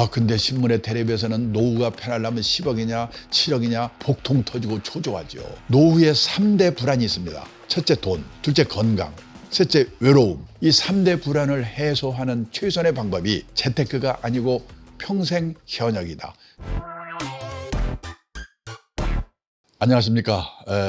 근데 신문에 텔레비에서는 노후가 편하려면 10억이냐 7억이냐 복통 터지고 초조하죠. 노후에 3대 불안이 있습니다. 첫째 돈, 둘째 건강, 셋째 외로움. 이 3대 불안을 해소하는 최선의 방법이 재테크가 아니고 평생 현역이다. 안녕하십니까.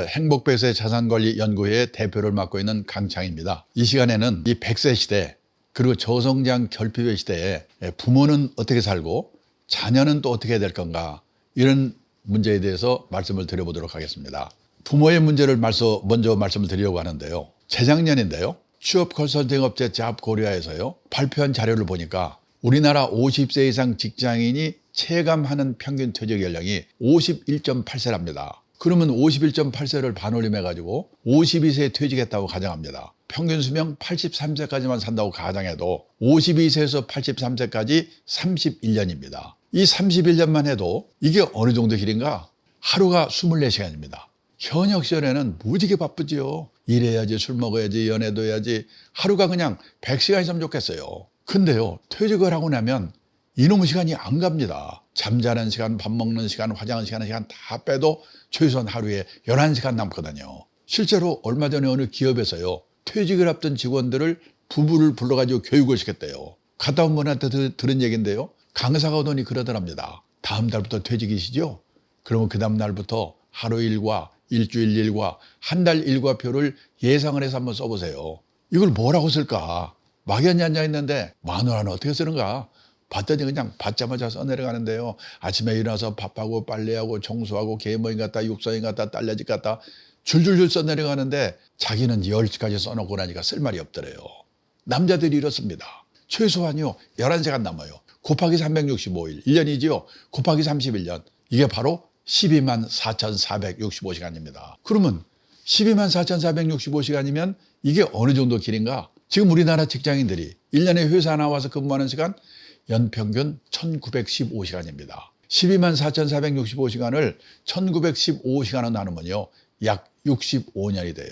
행복배세 자산관리연구회의 대표를 맡고 있는 강창입니다. 이 시간에는 이 100세 시대 그리고 저성장 결핍의 시대에 부모는 어떻게 살고 자녀는 또 어떻게 해야 될 건가, 이런 문제에 대해서 말씀을 드려보도록 하겠습니다. 부모의 문제를 먼저 말씀을 드리려고 하는데요. 재작년인데요. 취업 컨설팅 업체 잡코리아에서요 발표한 자료를 보니까 우리나라 50세 이상 직장인이 체감하는 평균 퇴직 연령이 51.8세랍니다. 그러면 51.8세를 반올림해가지고 52세에 퇴직했다고 가정합니다. 평균 수명 83세까지만 산다고 가정해도 52세에서 83세까지 31년입니다. 이 31년만 해도 이게 어느 정도 길인가? 하루가 24시간입니다. 현역 시절에는 무지개 바쁘지요. 일해야지, 술 먹어야지, 연애도 해야지, 하루가 그냥 100시간 있으면 좋겠어요. 근데요, 퇴직을 하고 나면 이놈의 시간이 안 갑니다. 잠자는 시간, 밥 먹는 시간, 화장하는 시간 다 빼도 최소한 하루에 11시간 남거든요. 실제로 얼마 전에 어느 기업에서요, 퇴직을 앞둔 직원들을 부부를 불러가지고 교육을 시켰대요. 갔다 온 분한테 들은 얘기인데요. 강사가 오더니 그러더랍니다. 다음 달부터 퇴직이시죠? 그러면 그 다음 날부터 하루 일과, 일주일 일과, 한 달 일과표를 예상을 해서 한번 써보세요. 이걸 뭐라고 쓸까? 막연히 앉아있는데 마누라는 어떻게 쓰는가? 봤더니 그냥 받자마자 써내려가는데요. 아침에 일어나서 밥하고 빨래하고 청소하고 개모임 갔다 육사임 갔다 딸내집 갔다 줄줄줄 써내려가는데 자기는 10시까지 써놓고 나니까 쓸 말이 없더래요. 남자들이 이렇습니다. 최소한요 11시간 남아요. 곱하기 365일, 1년이지요. 곱하기 31년. 이게 바로 124,465시간입니다. 그러면 124,465시간이면 이게 어느 정도 길인가? 지금 우리나라 직장인들이 1년에 회사 나와서 근무하는 시간 연평균 1915시간입니다. 124,465시간을 1915시간으로 나누면요 약 65년이 돼요.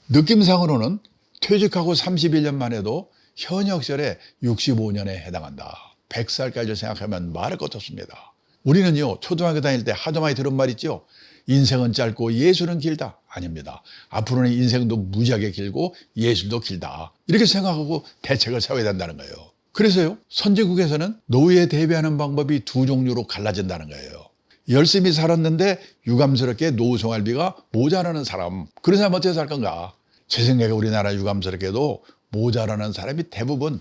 느낌상으로는 퇴직하고 31년만 해도 현역 시절에 65년에 해당한다. 100살까지 생각하면 말할 것도 없습니다. 우리는요 초등학교 다닐 때 하도 많이 들은 말 있죠. 인생은 짧고 예술은 길다. 아닙니다. 앞으로는 인생도 무지하게 길고 예술도 길다. 이렇게 생각하고 대책을 세워야 된다는 거예요. 그래서요 선진국에서는 노후에 대비하는 방법이 두 종류로 갈라진다는 거예요. 열심히 살았는데 유감스럽게 노후 생활비가 모자라는 사람, 그런 사람 어떻게 살 건가? 제 생각에 우리나라 유감스럽게도 모자라는 사람이 대부분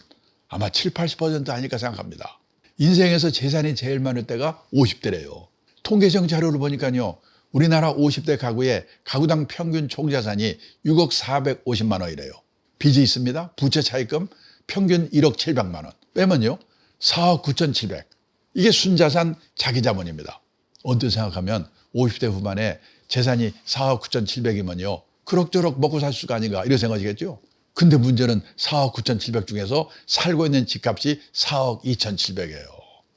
아마 70~80% 아닐까 생각합니다. 인생에서 재산이 제일 많을 때가 50대래요. 통계청 자료를 보니까요 우리나라 50대 가구의 가구당 평균 총자산이 6억 450만 원이래요. 빚이 있습니다. 부채 차입금 평균 1억 700만 원. 빼면요 4억 9,700. 이게 순자산 자기자본입니다. 언뜻 생각하면 50대 후반에 재산이 4억 9,700이면요 그럭저럭 먹고 살 수가 아닌가 이런 생각이겠죠. 근데 문제는 4억 9,700 중에서 살고 있는 집값이 4억 2,700이에요.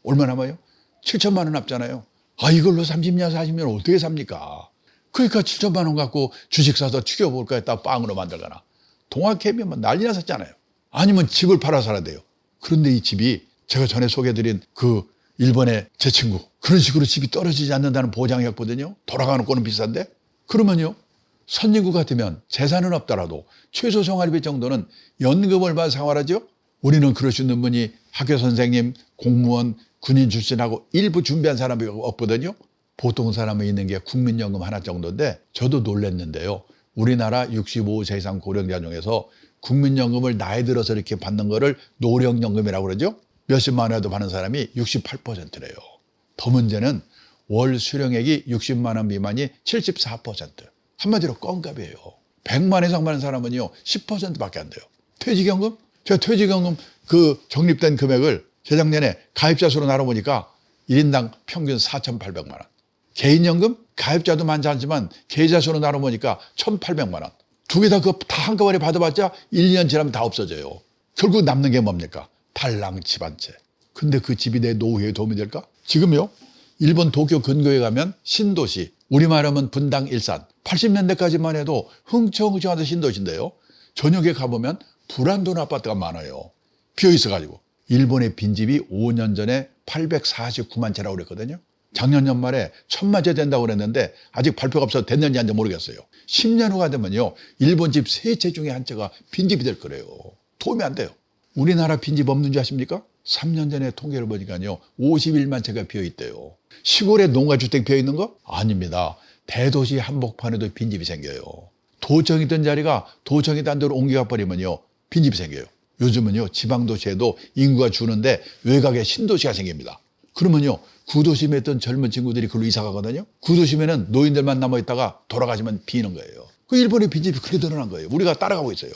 얼마 남아요? 7천만 원 남잖아요. 이걸로 30년 40년 어떻게 삽니까? 그러니까 7천만 원 갖고 주식 사서 튀겨볼까 했다 빵으로 만들거나 동학개미면 난리 났었잖아요. 아니면 집을 팔아 살아야 돼요. 그런데 이 집이 제가 전에 소개해드린 그 일본의 제 친구, 그런 식으로 집이 떨어지지 않는다는 보장이 없거든요. 돌아가는 꼴은 비싼데. 그러면요 선진국 같으면 재산은 없더라도 최소 생활비 정도는 연금을 받아 생활하죠. 우리는 그럴 수 있는 분이 학교 선생님, 공무원, 군인 출신하고 일부 준비한 사람이 없거든요. 보통 사람은 있는 게 국민연금 하나 정도인데 저도 놀랐는데요. 우리나라 65세 이상 고령자 중에서 국민연금을 나이 들어서 이렇게 받는 거를 노령연금이라고 그러죠. 몇십만 원에도 받는 사람이 68%래요. 더 문제는 월 수령액이 60만 원 미만이 74%. 한마디로 껌값이에요. 100만 이상 받는 사람은요 10%밖에 안 돼요. 퇴직연금? 제가 퇴직연금 그 적립된 금액을 재작년에 가입자 수로 나눠보니까 1인당 평균 4,800만 원. 개인연금? 가입자도 많지 않지만 계좌 수로 나눠보니까 1,800만 원. 두 개 다 한꺼번에 받아봤자 1, 2년 지나면 다 없어져요. 결국 남는 게 뭡니까? 달랑 집 한 채. 근데 그 집이 내 노후에 도움이 될까? 지금요 일본 도쿄 근교에 가면 신도시, 우리말 하면 분당 일산, 80년대까지만 해도 흥청흥청하던 신도시인데요 저녁에 가보면 불안돈 아파트가 많아요. 비어있어가지고. 일본의 빈집이 5년 전에 849만 채라고 그랬거든요. 작년 연말에 1000만 채 된다고 그랬는데 아직 발표가 없어서 됐는지 안 됐는지 모르겠어요. 10년 후가 되면요, 일본 집 3채 중에 한 채가 빈집이 될 거래요. 도움이 안 돼요. 우리나라 빈집 없는 줄 아십니까? 3년 전에 통계를 보니까요, 51만 채가 비어있대요. 시골에 농가주택 비어있는 거? 아닙니다. 대도시 한복판에도 빈집이 생겨요. 도청이 있던 자리가 도청이 딴 데로 옮겨가 버리면요, 빈집이 생겨요. 요즘은요, 지방도시에도 인구가 주는데 외곽에 신도시가 생깁니다. 그러면요, 구도심에 있던 젊은 친구들이 그걸로 이사 가거든요. 구도심에는 노인들만 남아있다가 돌아가시면 비는 거예요. 그 일본의 빈집이 그렇게 늘어난 거예요. 우리가 따라가고 있어요.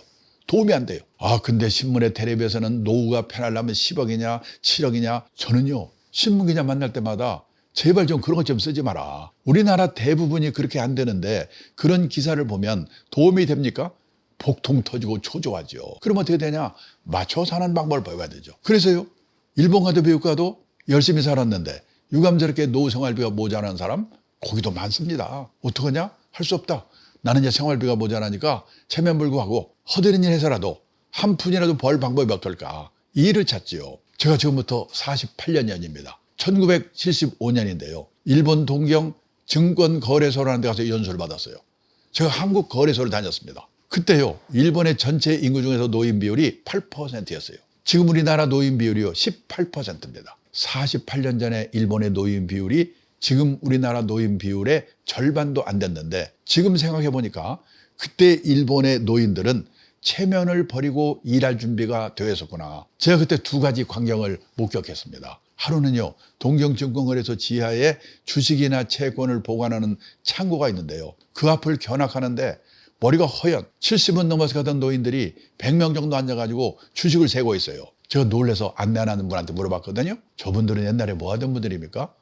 도움이 안 돼요. 근데 신문에 텔레비에서는 노후가 편하려면 10억이냐 7억이냐. 저는요, 신문기자 만날 때마다 제발 좀 그런 것 좀 쓰지 마라. 우리나라 대부분이 그렇게 안 되는데 그런 기사를 보면 도움이 됩니까? 복통 터지고 초조하죠. 그럼 어떻게 되냐? 맞춰 사는 방법을 배워야 되죠. 그래서요, 일본 가도 미국 가도 열심히 살았는데 유감스럽게 노후 생활비가 모자란 사람 거기도 많습니다. 어떡하냐? 할 수 없다. 나는 이제 생활비가 모자라니까 체면불구하고 허드렛 일 해서라도 한 푼이라도 벌 방법이 어떨까? 이 일을 찾지요. 제가 지금부터 48년입니다. 1975년인데요. 일본 동경 증권거래소라는 데 가서 연수를 받았어요. 제가 한국 거래소를 다녔습니다. 그때요, 일본의 전체 인구 중에서 노인 비율이 8%였어요. 지금 우리나라 노인 비율이요, 18%입니다. 48년 전에 일본의 노인 비율이 지금 우리나라 노인 비율의 절반도 안 됐는데, 지금 생각해 보니까 그때 일본의 노인들은 체면을 버리고 일할 준비가 되어 있었구나. 제가 그때 두 가지 광경을 목격했습니다. 하루는요, 동경증권거래소 지하에 주식이나 채권을 보관하는 창고가 있는데요. 그 앞을 견학하는데 머리가 허연 70은 넘어서 가던 노인들이 100명 정도 앉아가지고 주식을 세고 있어요. 제가 놀라서 안내하는 분한테 물어봤거든요. 저분들은 옛날에 뭐 하던 분들입니까?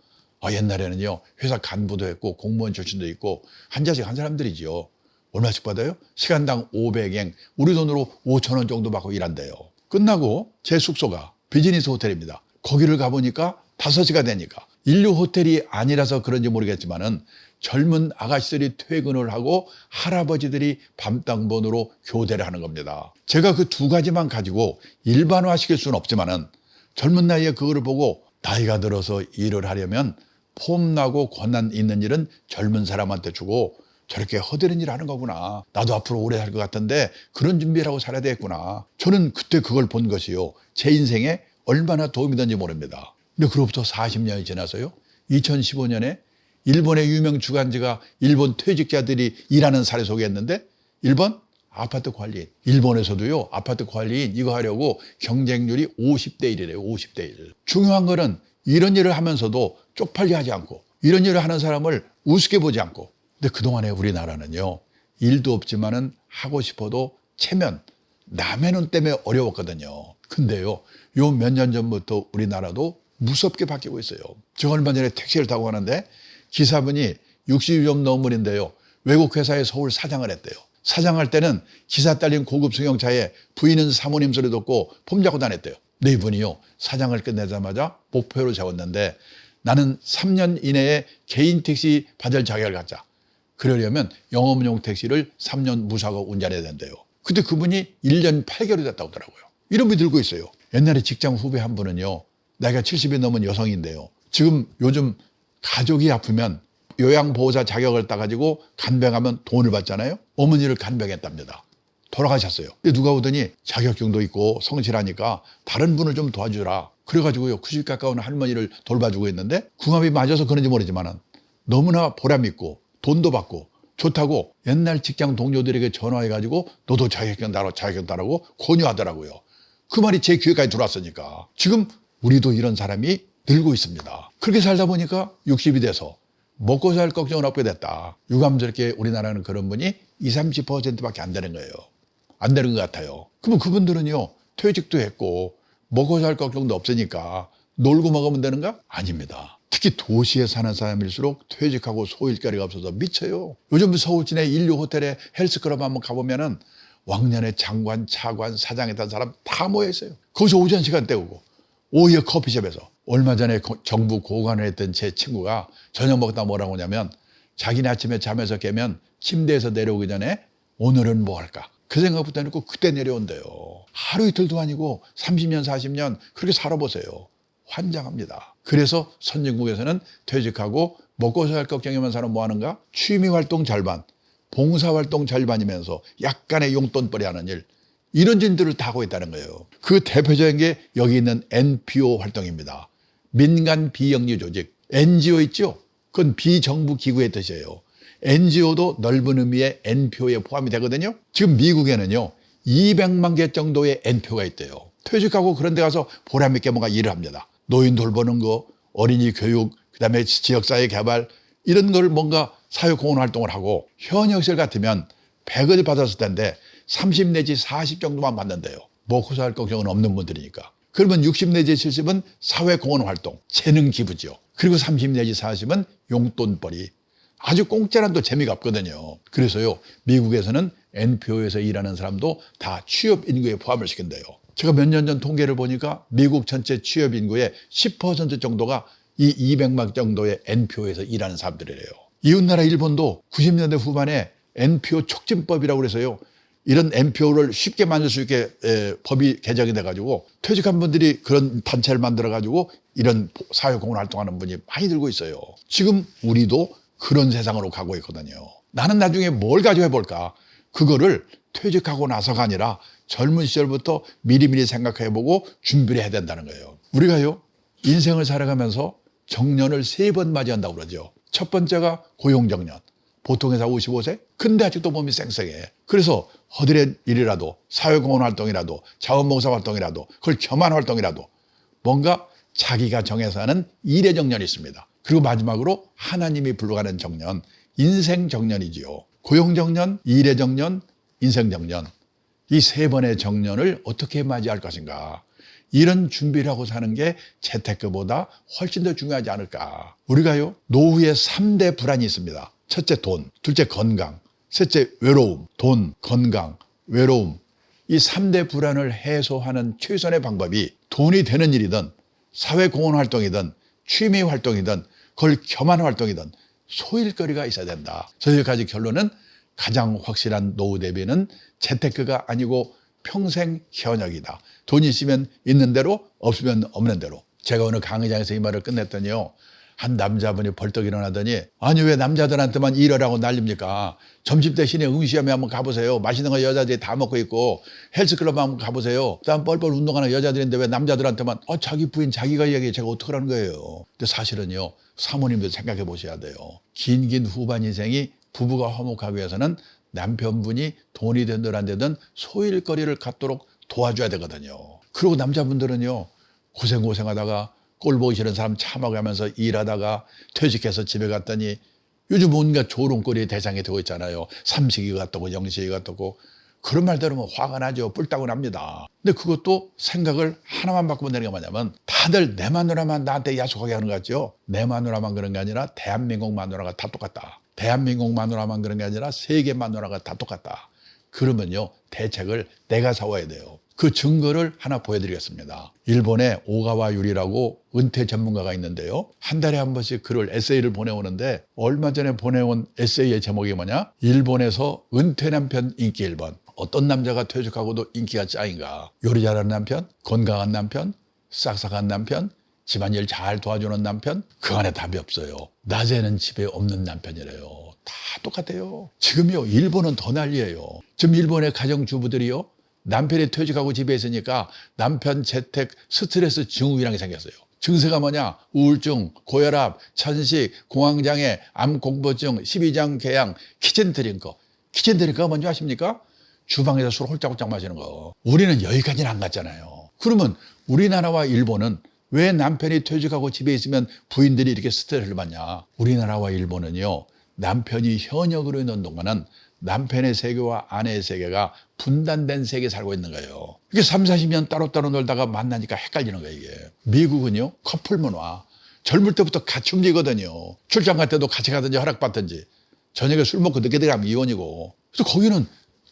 옛날에는요, 회사 간부도 했고 공무원 출신도 있고 한자씩 한 사람들이지요. 얼마씩 받아요? 시간당 500엔, 우리 돈으로 5,000원 정도 받고 일한대요. 끝나고 제 숙소가 비즈니스 호텔입니다. 거기를 가보니까 5시가 되니까, 인류 호텔이 아니라서 그런지 모르겠지만은 젊은 아가씨들이 퇴근을 하고 할아버지들이 밤땅번으로 교대를 하는 겁니다. 제가 그 두 가지만 가지고 일반화시킬 수는 없지만은 젊은 나이에 그거를 보고 나이가 들어서 일을 하려면 폼나고 권한 있는 일은 젊은 사람한테 주고 저렇게 허드렛 일을 하는 거구나. 나도 앞으로 오래 살 것 같은데 그런 준비를 하고 살아야 되겠구나. 저는 그때 그걸 본 것이요, 제 인생에 얼마나 도움이 된지 모릅니다. 근데 그로부터 40년이 지나서요, 2015년에 일본의 유명 주간지가 일본 퇴직자들이 일하는 사례 소개했는데, 1번 아파트 관리인. 일본에서도요, 아파트 관리인 이거 하려고 경쟁률이 50대 1이래요. 50대 1. 중요한 거는 이런 일을 하면서도 쪽팔려 하지 않고 이런 일을 하는 사람을 우습게 보지 않고. 근데 그동안에 우리나라는요, 일도 없지만은 하고 싶어도 체면, 남의 눈 때문에 어려웠거든요. 근데요, 요 몇 년 전부터 우리나라도 무섭게 바뀌고 있어요. 저 얼마 전에 택시를 타고 가는데 기사분이 60이 좀 넘은인데요, 외국 회사에 서울 사장을 했대요. 사장할 때는 기사 딸린 고급 승용차에 부인은 사모님 소리 듣고 폼잡고 다녔대요. 네 분이요, 사장을 끝내자마자 목표를 세웠는데 나는 3년 이내에 개인 택시 받을 자격을 갖자. 그러려면 영업용 택시를 3년 무사고 운전해야 된대요. 근데 그분이 1년 8개월이 됐다고 하더라고요. 이런 분이 들고 있어요. 옛날에 직장 후배 한 분은요, 나이가 70이 넘은 여성인데요, 지금 요즘 가족이 아프면 요양보호사 자격을 따가지고 간병하면 돈을 받잖아요. 어머니를 간병했답니다. 돌아가셨어요. 근데 누가 오더니 자격증도 있고 성실하니까 다른 분을 좀 도와주라. 그래가지고요, 90 가까운 할머니를 돌봐주고 있는데, 궁합이 맞아서 그런지 모르지만은 너무나 보람있고 돈도 받고 좋다고 옛날 직장 동료들에게 전화해가지고 너도 자격증 따라 자격증 따라고 권유하더라고요. 그 말이 제 귀에까지 들어왔으니까 지금 우리도 이런 사람이 늘고 있습니다. 그렇게 살다 보니까 60이 돼서 먹고 살 걱정은 없게 됐다. 유감스럽게 우리나라는 그런 분이 20, 30%밖에 안 되는 거예요. 안 되는 것 같아요. 그러면 그분들은요, 퇴직도 했고 먹고 살 걱정도 없으니까 놀고 먹으면 되는가? 아닙니다. 특히 도시에 사는 사람일수록 퇴직하고 소일거리가 없어서 미쳐요. 요즘 서울 시내 인류 호텔에 헬스클럽 한번 가보면은 왕년에 장관, 차관, 사장했던 사람 다 모여 있어요. 거기서 오전 시간 때우고 오히려 커피숍에서. 얼마 전에 정부 고관을 했던 제 친구가 저녁 먹다 뭐라고 하냐면, 자기네 아침에 잠에서 깨면 침대에서 내려오기 전에 오늘은 뭐 할까? 그 생각부터 해놓고 그때 내려온대요. 하루 이틀도 아니고 30년, 40년 그렇게 살아보세요. 환장합니다. 그래서 선진국에서는 퇴직하고 먹고 살 걱정이면 사람 뭐 하는가? 취미활동 절반, 봉사활동 절반이면서 약간의 용돈벌이 하는 일, 이런 일들을 다 하고 있다는 거예요. 그 대표적인 게 여기 있는 NPO 활동입니다. 민간 비영리 조직, NGO 있죠? 그건 비정부 기구의 뜻이에요. NGO도 넓은 의미의 NPO에 포함이 되거든요. 지금 미국에는요 200만 개 정도의 NPO가 있대요. 퇴직하고 그런 데 가서 보람 있게 뭔가 일을 합니다. 노인 돌보는 거, 어린이 교육, 그다음에 지역사회 개발, 이런 걸 뭔가 사회공헌 활동을 하고, 현역시절 같으면 100을 받았을 텐데 30 내지 40 정도만 받는데요. 먹고 살 걱정은 없는 분들이니까. 그러면 60 내지 70은 사회공헌 활동, 재능 기부죠. 그리고 30 내지 40은 용돈벌이. 아주 공짜란 또 재미가 없거든요. 그래서요 미국에서는 NPO에서 일하는 사람도 다 취업 인구에 포함을 시킨대요. 제가 몇 년 전 통계를 보니까 미국 전체 취업 인구의 10% 정도가 이 200만 정도의 NPO에서 일하는 사람들이래요. 이웃나라 일본도 90년대 후반에 NPO 촉진법이라고 그래서요 이런 NPO를 쉽게 만들 수 있게 법이 개정이 돼가지고 퇴직한 분들이 그런 단체를 만들어가지고 이런 사회공헌 활동하는 분이 많이 들고 있어요. 지금 우리도 그런 세상으로 가고 있거든요. 나는 나중에 뭘 가지고 해볼까? 그거를 퇴직하고 나서가 아니라 젊은 시절부터 미리미리 생각해보고 준비를 해야 된다는 거예요. 우리가요 인생을 살아가면서 정년을 3번 맞이한다고 그러죠. 첫 번째가 고용정년, 보통 회사 55세? 근데 아직도 몸이 쌩쌩해. 그래서 허드렛 일이라도 사회공헌 활동이라도 자원봉사 활동이라도 그걸 겸한 활동이라도 뭔가 자기가 정해서 하는 일의 정년이 있습니다. 그리고 마지막으로 하나님이 불러가는 정년, 인생 정년이지요. 고용 정년, 일의 정년, 인생 정년, 이 3번의 정년을 어떻게 맞이할 것인가, 이런 준비를 하고 사는 게 재테크보다 훨씬 더 중요하지 않을까. 우리가요 노후에 3대 불안이 있습니다. 첫째 돈, 둘째 건강, 셋째 외로움. 돈, 건강, 외로움, 이 3대 불안을 해소하는 최선의 방법이 돈이 되는 일이든 사회공헌 활동이든 취미 활동이든 그걸 겸한 활동이든 소일거리가 있어야 된다. 저희까지 결론은 가장 확실한 노후 대비는 재테크가 아니고 평생 현역이다. 돈이 있으면 있는 대로, 없으면 없는 대로. 제가 오늘 강의장에서 이 말을 끝냈더니요 한 남자분이 벌떡 일어나더니, 아니 왜 남자들한테만 일하라고 난립니까? 점심 대신에 응시험에 한번 가보세요. 맛있는 거 여자들이 다 먹고 있고 헬스클럽 한번 가보세요. 그다음 뻘뻘 운동하는 여자들인데 왜 남자들한테만 자기 부인 자기가 얘기해 제가 어떡하라는 거예요. 근데 사실은요 사모님도 생각해 보셔야 돼요. 긴 후반 인생이 부부가 화목하기 위해서는 남편분이 돈이 되든 안 되든 소일거리를 갖도록 도와줘야 되거든요. 그리고 남자분들은요 고생하다가 꼴 보기 싫은 사람 참아가면서 일하다가 퇴직해서 집에 갔더니 요즘 온갖 조롱거리의 대상이 되고 있잖아요. 삼식이가 어떻고 영식이가 어떻고, 그런 말 들으면 화가 나죠. 뿔따고 납니다. 근데 그것도 생각을 하나만 바꾸면 되는 게 뭐냐면, 다들 내 마누라만 나한테 야속하게 하는 거 같죠. 내 마누라만 그런 게 아니라 대한민국 마누라가 다 똑같다. 대한민국 마누라만 그런 게 아니라 세계 마누라가 다 똑같다. 그러면요 대책을 내가 세워야 돼요. 그 증거를 하나 보여드리겠습니다. 일본의 오가와 유리라고 은퇴 전문가가 있는데요. 한 달에 한 번씩 글을, 에세이를 보내오는데, 얼마 전에 보내온 에세이의 제목이 뭐냐? 일본에서 은퇴 남편 인기 1번. 어떤 남자가 퇴직하고도 인기가 짱인가? 요리 잘하는 남편, 건강한 남편, 싹싹한 남편, 집안일 잘 도와주는 남편, 그 안에 답이 없어요. 낮에는 집에 없는 남편이래요. 다 똑같아요. 지금요 일본은 더 난리예요. 지금 일본의 가정주부들이요 남편이 퇴직하고 집에 있으니까 남편 재택 스트레스 증후군이라는 게 생겼어요. 증세가 뭐냐? 우울증, 고혈압, 천식, 공황장애, 암공포증, 12장 궤양, 키친드링커. 키친드링커가 뭔지 아십니까? 주방에서 술 홀짝홀짝 마시는 거. 우리는 여기까지는 안 갔잖아요. 그러면 우리나라와 일본은 왜 남편이 퇴직하고 집에 있으면 부인들이 이렇게 스트레스를 받냐? 우리나라와 일본은요 남편이 현역으로 있는 동안은 남편의 세계와 아내의 세계가 분단된 세계에 살고 있는 거예요. 이게 3, 40년 따로따로 놀다가 만나니까 헷갈리는 거예요, 이게. 미국은요, 커플 문화. 젊을 때부터 같이 움직이거든요. 출장 갈 때도 같이 가든지 허락받든지. 저녁에 술 먹고 늦게 들어가면 이혼이고. 그래서 거기는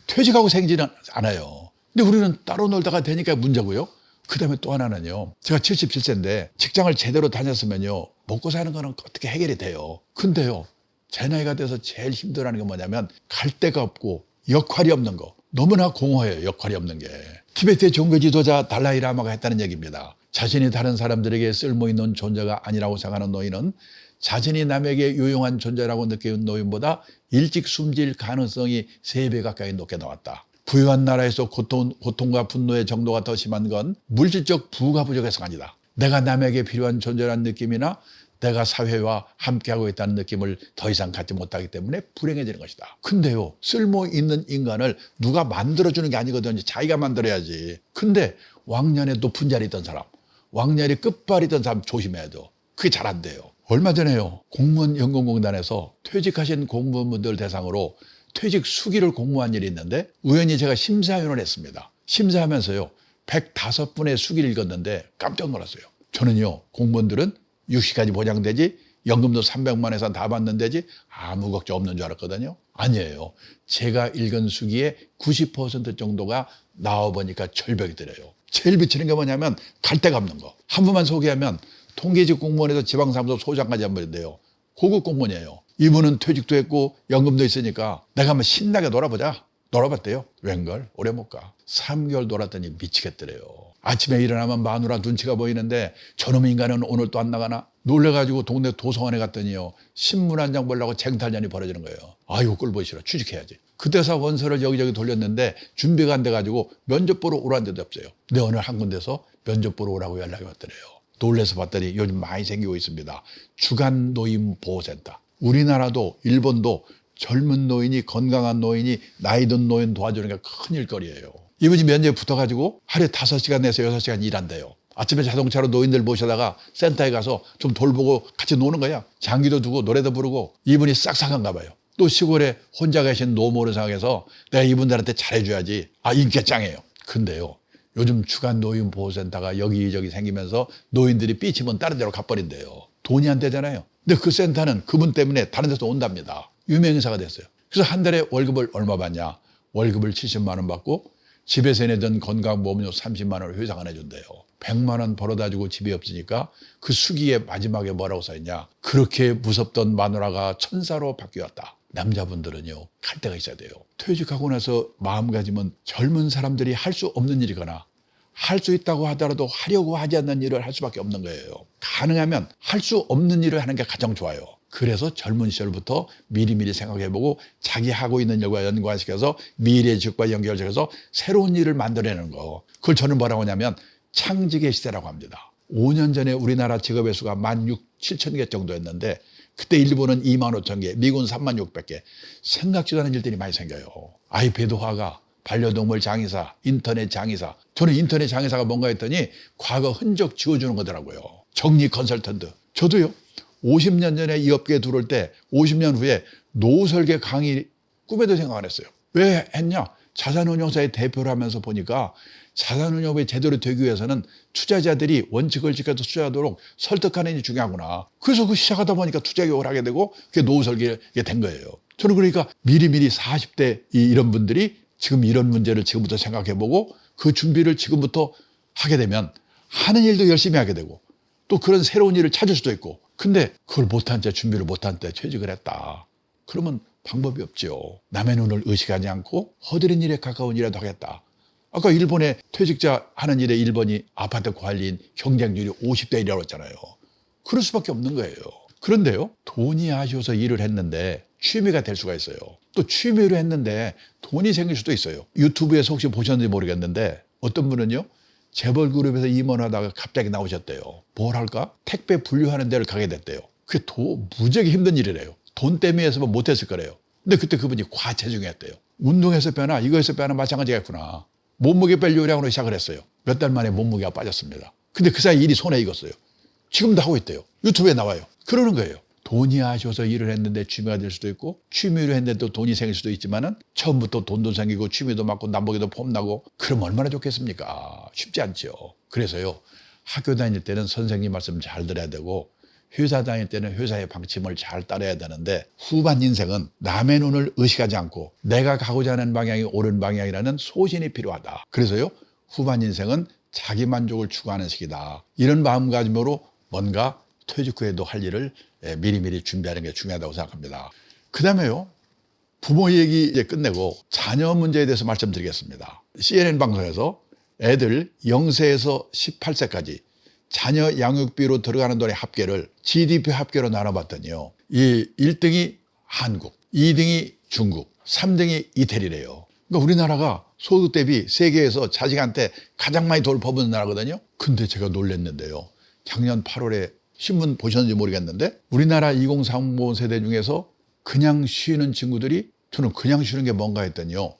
퇴직하고 생기지는 않아요. 근데 우리는 따로 놀다가 되니까 문제고요. 그 다음에 또 하나는요. 제가 77세인데 직장을 제대로 다녔으면요. 먹고 사는 거는 어떻게 해결이 돼요. 근데요. 제 나이가 돼서 제일 힘들어하는 게 뭐냐면 갈 데가 없고 역할이 없는 거. 너무나 공허해요. 역할이 없는 게. 티베트의 종교 지도자 달라이 라마가 했다는 얘기입니다. 자신이 다른 사람들에게 쓸모있는 존재가 아니라고 생각하는 노인은 자신이 남에게 유용한 존재라고 느끼는 노인보다 일찍 숨질 가능성이 3배 가까이 높게 나왔다. 부유한 나라에서 고통과 분노의 정도가 더 심한 건 물질적 부가 부족해서가 아니다. 내가 남에게 필요한 존재라는 느낌이나 내가 사회와 함께하고 있다는 느낌을 더 이상 갖지 못하기 때문에 불행해지는 것이다. 근데요, 쓸모있는 인간을 누가 만들어주는 게 아니거든요. 자기가 만들어야지. 근데 왕년에 높은 자리에 있던 사람, 왕년에 끝발이 있던 사람 조심해야죠. 그게 잘 안 돼요. 얼마 전에요, 공무원 연금공단에서 퇴직하신 공무원분들 대상으로 퇴직 수기를 공모한 일이 있는데 우연히 제가 심사위원을 했습니다. 심사하면서요, 105분의 수기를 읽었는데 깜짝 놀랐어요. 저는요, 공무원들은 60까지 보장되지, 연금도 300만 에서 다 받는 데지 아무 걱정 없는 줄 알았거든요. 아니에요. 제가 읽은 수기의 90% 정도가 나와보니까 절벽이 들어요. 제일 비치는 게 뭐냐면 갈 데가 없는 거. 한 분만 소개하면 통계직 공무원에서 지방사무소 소장까지 한 분인데요. 고급 공무원이에요. 이분은 퇴직도 했고 연금도 있으니까 내가 한번 신나게 놀아보자. 놀아봤대요. 웬걸? 오래 못 가. 3개월 놀았더니 미치겠더래요. 아침에 일어나면 마누라 눈치가 보이는데 저놈 인간은 오늘 또 안 나가나? 놀래가지고 동네 도서관에 갔더니요, 신문 한 장 보려고 쟁탈전이 벌어지는 거예요. 아이고 꼴보기 싫어. 취직해야지. 그때서 원서를 여기저기 돌렸는데 준비가 안 돼가지고 면접 보러 오라는 데도 없어요. 근데 어느 한 군데서 면접 보러 오라고 연락이 왔더래요. 놀래서 봤더니 요즘 많이 생기고 있습니다. 주간 노인 보호센터. 우리나라도 일본도 젊은 노인이, 건강한 노인이, 나이 든 노인 도와주는 게 큰 일거리예요. 이분이 면접에 붙어가지고 하루에 5시간에서 6시간 일한대요. 아침에 자동차로 노인들 모셔다가 센터에 가서 좀 돌보고 같이 노는 거야. 장기도 두고 노래도 부르고. 이분이 싹싹한가 봐요. 또 시골에 혼자 계신 노모를 생각해서 내가 이분들한테 잘해줘야지. 인기가 짱해요. 근데요, 요즘 주간 노인 보호센터가 여기저기 생기면서 노인들이 삐치면 다른 데로 가버린대요. 돈이 안 되잖아요. 근데 그 센터는 그분 때문에 다른 데서 온답니다. 유명인사가 됐어요. 그래서 한 달에 월급을 얼마 받냐? 월급을 70만 원 받고 집에서 내던 건강보험료 30만 원을 회사가 내준대요. 100만 원 벌어다 주고 집이 없으니까 그 수기에 마지막에 뭐라고 써있냐? 그렇게 무섭던 마누라가 천사로 바뀌었다. 남자분들은요, 갈 데가 있어야 돼요. 퇴직하고 나서 마음가짐은 젊은 사람들이 할 수 없는 일이거나 할 수 있다고 하더라도 하려고 하지 않는 일을 할 수밖에 없는 거예요. 가능하면 할 수 없는 일을 하는 게 가장 좋아요. 그래서 젊은 시절부터 미리미리 생각해보고 자기 하고 있는 일과 연관시켜서 미래의 직과 연결시켜서 새로운 일을 만들어내는 거. 그걸 저는 뭐라고 하냐면 창직의 시대라고 합니다. 5년 전에 우리나라 직업의 수가 16,700개 정도였는데 그때 일본은 25,000개, 미국은 36,000개. 생각지도 않은 일들이 많이 생겨요. 아이패드 화가, 반려동물 장의사, 인터넷 장의사. 저는 인터넷 장의사가 뭔가 했더니 과거 흔적 지워주는 거더라고요. 정리 컨설턴트. 저도요, 50년 전에 이 업계에 들어올 때 50년 후에 노후 설계 강의 꿈에도 생각 안 했어요. 왜 했냐? 자산운용사의 대표를 하면서 보니까 자산운용이 제대로 되기 위해서는 투자자들이 원칙을 지켜서 투자하도록 설득하는 게 중요하구나. 그래서 그 시작하다 보니까 투자 교육을 하게 되고 그게 노후 설계가 된 거예요. 저는 그러니까 미리미리 40대 이런 분들이 지금 이런 문제를 지금부터 생각해보고 그 준비를 지금부터 하게 되면 하는 일도 열심히 하게 되고 또 그런 새로운 일을 찾을 수도 있고. 근데 그걸 못한 채, 준비를 못한 때 퇴직을 했다. 그러면 방법이 없죠. 남의 눈을 의식하지 않고 허드렛 일에 가까운 일이라도 하겠다. 아까 일본의 퇴직자 하는 일에 일본이 아파트 관리인 경쟁률이 50대 1이라고 했잖아요. 그럴 수밖에 없는 거예요. 그런데요, 돈이 아쉬워서 일을 했는데 취미가 될 수가 있어요. 또 취미로 했는데 돈이 생길 수도 있어요. 유튜브에서 혹시 보셨는지 모르겠는데 어떤 분은요, 재벌그룹에서 임원하다가 갑자기 나오셨대요. 뭘 할까? 택배 분류하는 데를 가게 됐대요. 그게 무지하게 힘든 일이래요. 돈 때문에 해서 못했을 거래요. 근데 그때 그분이 과체중이었대요. 운동에서 빼나 이거에서 빼나 마찬가지겠구나. 몸무게 뺄 요량으로 시작을 했어요. 몇 달 만에 몸무게가 빠졌습니다. 근데 그 사이 일이 손에 익었어요. 지금도 하고 있대요. 유튜브에 나와요. 그러는 거예요. 돈이 아쉬워서 일을 했는데 취미가 될 수도 있고 취미로 했는데 또 돈이 생길 수도 있지만은 처음부터 돈도 생기고 취미도 맞고 남보기도 폼나고 그럼 얼마나 좋겠습니까? 쉽지 않죠. 그래서요, 학교 다닐 때는 선생님 말씀 잘 들어야 되고 회사 다닐 때는 회사의 방침을 잘 따라야 되는데 후반 인생은 남의 눈을 의식하지 않고 내가 가고자 하는 방향이 옳은 방향이라는 소신이 필요하다. 그래서요, 후반 인생은 자기 만족을 추구하는 시기다. 이런 마음가짐으로 뭔가 퇴직 후에도 할 일을 미리미리 준비하는 게 중요하다고 생각합니다. 그 다음에요, 부모 얘기 이제 끝내고 자녀 문제에 대해서 말씀드리겠습니다. CNN 방송에서 애들 0세에서 18세까지 자녀 양육비로 들어가는 돈의 합계를 GDP 합계로 나눠봤더니요. 이 1등이 한국, 2등이 중국, 3등이 이태리래요. 그러니까 우리나라가 소득 대비 세계에서 자식한테 가장 많이 돈을 퍼붓는 나라거든요. 근데 제가 놀랐는데요. 작년 8월에 신문 보셨는지 모르겠는데 우리나라 2030 세대 중에서 그냥 쉬는 친구들이 저는 그냥 쉬는 게 뭔가 했더니요.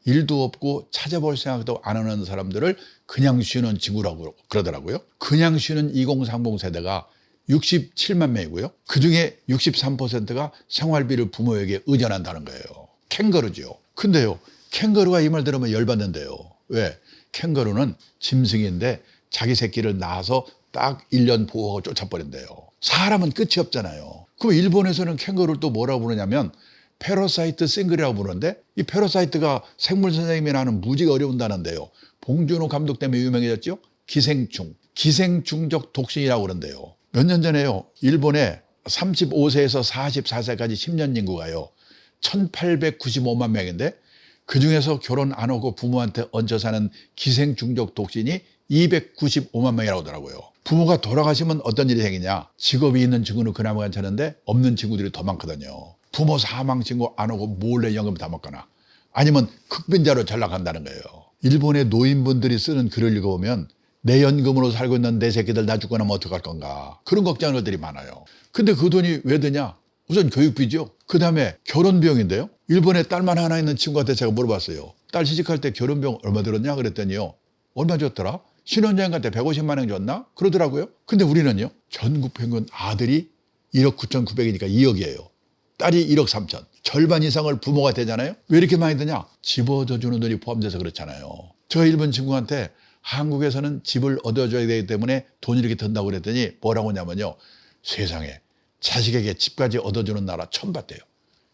일도 없고 찾아볼 생각도 안 하는 사람들을 그냥 쉬는 친구라고 그러더라고요. 그냥 쉬는 2030 세대가 67만 명이고요. 그중에 63%가 생활비를 부모에게 의존한다는 거예요. 캥거루죠. 근데요. 캥거루가 이 말 들으면 열받는데요. 왜? 캥거루는 짐승인데 자기 새끼를 낳아서 딱 1년 보호하고 쫓아버린대요. 사람은 끝이 없잖아요. 그럼 일본에서는 캥거루를 또 뭐라고 부르냐면 패러사이트 싱글이라고 부르는데 이 패러사이트가 생물 선생님이 나는 무지가 어려운다는데요. 봉준호 감독 때문에 유명해졌죠. 기생충, 기생충적 독신이라고 그러는데요. 몇 년 전에요. 일본에 35세에서 44세까지 10년 인구가요. 1895만 명인데 그중에서 결혼 안 하고 부모한테 얹혀 사는 기생충적 독신이 295만 명이라고 하더라고요. 부모가 돌아가시면 어떤 일이 생기냐. 직업이 있는 친구는 그나마 괜찮은데 없는 친구들이 더 많거든요. 부모 사망 신고 안 하고 몰래 연금 다 먹거나 아니면 흑빈자로 전락한다는 거예요. 일본의 노인분들이 쓰는 글을 읽어보면 내 연금으로 살고 있는 내 새끼들 나 죽고 나면 어떡할 건가. 그런 걱정들이 많아요. 근데 그 돈이 왜 드냐? 우선 교육비죠. 그 다음에 결혼 비용인데요. 일본에 딸만 하나 있는 친구한테 제가 물어봤어요. 딸 시집갈 때 결혼 비용 얼마 들었냐? 그랬더니요. 얼마 줬더라? 신혼여행 갈 때 150만 원 줬나? 그러더라고요. 근데 우리는요. 전국 평균 아들이 1억 9,900이니까 2억이에요. 딸이 1억 3천. 절반 이상을 부모가 되잖아요. 왜 이렇게 많이 드냐? 집 얻어주는 돈이 포함돼서 그렇잖아요. 제가 일본 친구한테 한국에서는 집을 얻어줘야 되기 때문에 돈이 이렇게 든다고 그랬더니 뭐라고 하냐면요. 세상에 자식에게 집까지 얻어주는 나라 처음 봤대요.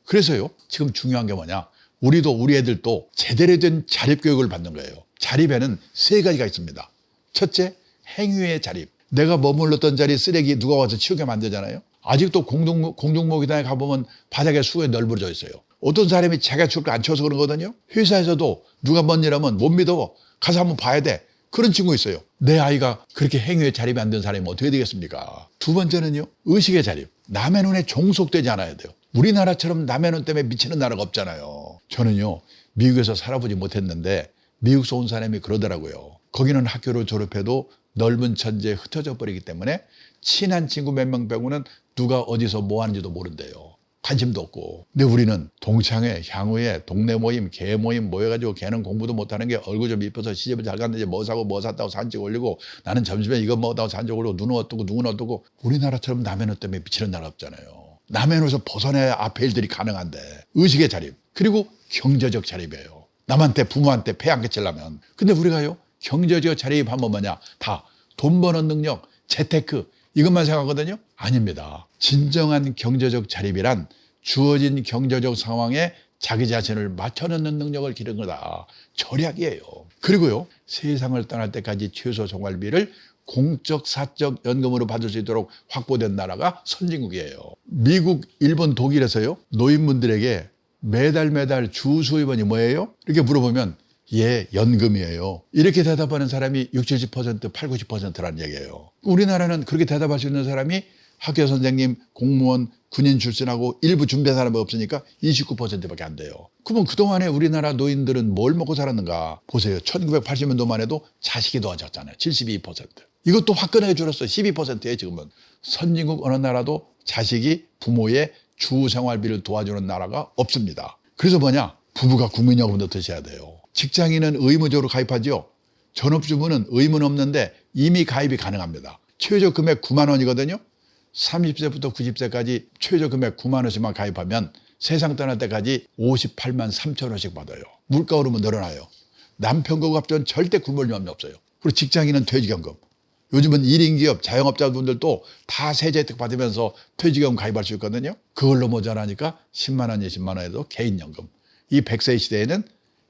그래서요. 지금 중요한 게 뭐냐. 우리도 우리 애들도 제대로 된 자립교육을 받는 거예요. 자립에는 세 가지가 있습니다. 첫째, 행위의 자립. 내가 머물렀던 자리 쓰레기 누가 와서 치우게 만들잖아요. 아직도 공중목욕탕에 가보면 바닥에 수에 널브러져 있어요. 어떤 사람이 자기가 치울 거 안 치워서 그런 거거든요. 회사에서도 누가 뭔 일하면 못 믿어. 가서 한번 봐야 돼. 그런 친구 있어요. 내 아이가 그렇게 행위에 자립이 안 된 사람이 어떻게 되겠습니까? 두 번째는요. 의식의 자립. 남의 눈에 종속되지 않아야 돼요. 우리나라처럼 남의 눈 때문에 미치는 나라가 없잖아요. 저는요. 미국에서 살아보지 못했는데 미국에서 온 사람이 그러더라고요. 거기는 학교를 졸업해도 넓은 천지에 흩어져 버리기 때문에 친한 친구 몇 명 빼고는 누가 어디서 뭐 하는지도 모른대요. 관심도 없고. 근데 우리는 동창회, 향후회, 동네 모임, 개 모임 모여가지고 걔는 공부도 못하는 게 얼굴 좀 이뻐서 시집을 잘 갔는지 뭐 사고 뭐 샀다고 사진 찍어 올리고 나는 점심에 이거 먹었다고 사진 찍어 올리고 눈은 어떻고 누구는 어떻고. 우리나라처럼 남의 눈 때문에 미치는 나라 없잖아요. 남의 눈에서 벗어나야 앞에 일들이 가능한데. 의식의 자립 그리고 경제적 자립이에요. 남한테 부모한테 폐 안 끼치려면. 근데 우리가요 경제적 자립하면 뭐냐 다 돈 버는 능력, 재테크 이것만 생각하거든요. 아닙니다. 진정한 경제적 자립이란 주어진 경제적 상황에 자기 자신을 맞춰놓는 능력을 기르는 거다. 절약이에요. 그리고요 세상을 떠날 때까지 최소 생활비를 공적 사적 연금으로 받을 수 있도록 확보된 나라가 선진국이에요. 미국, 일본, 독일에서요 노인분들에게 매달 주 수입원이 뭐예요? 이렇게 물어보면 예, 연금이에요. 이렇게 대답하는 사람이 60, 70%, 80, 90%라는 얘기예요. 우리나라는 그렇게 대답할 수 있는 사람이 학교 선생님, 공무원, 군인 출신하고 일부 준비한 사람이 없으니까 29%밖에 안 돼요. 그러면 그동안에 우리나라 노인들은 뭘 먹고 살았는가? 보세요. 1980년도만 해도 자식이 도와줬잖아요. 72%. 이것도 화끈하게 줄었어요. 12%예요, 지금은. 선진국 어느 나라도 자식이 부모의 주 생활비를 도와주는 나라가 없습니다. 그래서 뭐냐? 부부가 국민연금 넣듯이 해야 돼요. 직장인은 의무적으로 가입하죠. 전업주부는 의무는 없는데 이미 가입이 가능합니다. 최저 금액 9만 원이거든요. 30세부터 90세까지 최저 금액 9만 원씩만 가입하면 세상 떠날 때까지 58만 3천 원씩 받아요. 물가 오르면 늘어나요. 남편 고갑전 절대 굶을 일 없어요. 그리고 직장인은 퇴직연금. 요즘은 1인 기업, 자영업자분들도 다 세제 혜택 받으면서 퇴직연금 가입할 수 있거든요. 그걸로 모자라니까 10만 원, 20만 원에도 개인연금. 이 100세 시대에는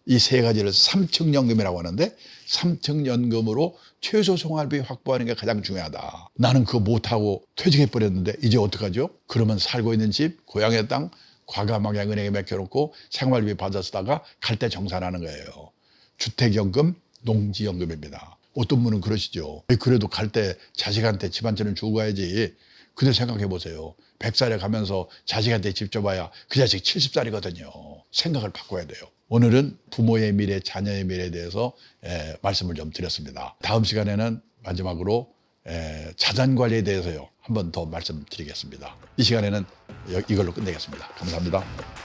이 세 가지를 삼층연금이라고 하는데 삼층연금으로 최소 생활비 확보하는 게 가장 중요하다. 나는 그거 못하고 퇴직해버렸는데 이제 어떡하죠? 그러면 살고 있는 집, 고향의 땅 과감하게 은행에 맡겨놓고 생활비 받아 쓰다가 갈 때 정산하는 거예요. 주택연금, 농지연금입니다. 어떤 분은 그러시죠. 그래도 갈 때 자식한테 집안처럼 주고 가야지. 근데 생각해 보세요. 100살에 가면서 자식한테 집 줘봐야 그 자식 70살이거든요. 생각을 바꿔야 돼요. 오늘은 부모의 미래, 자녀의 미래에 대해서 말씀을 좀 드렸습니다. 다음 시간에는 마지막으로 자산 관리에 대해서요. 한 번 더 말씀드리겠습니다. 이 시간에는 이걸로 끝내겠습니다. 감사합니다.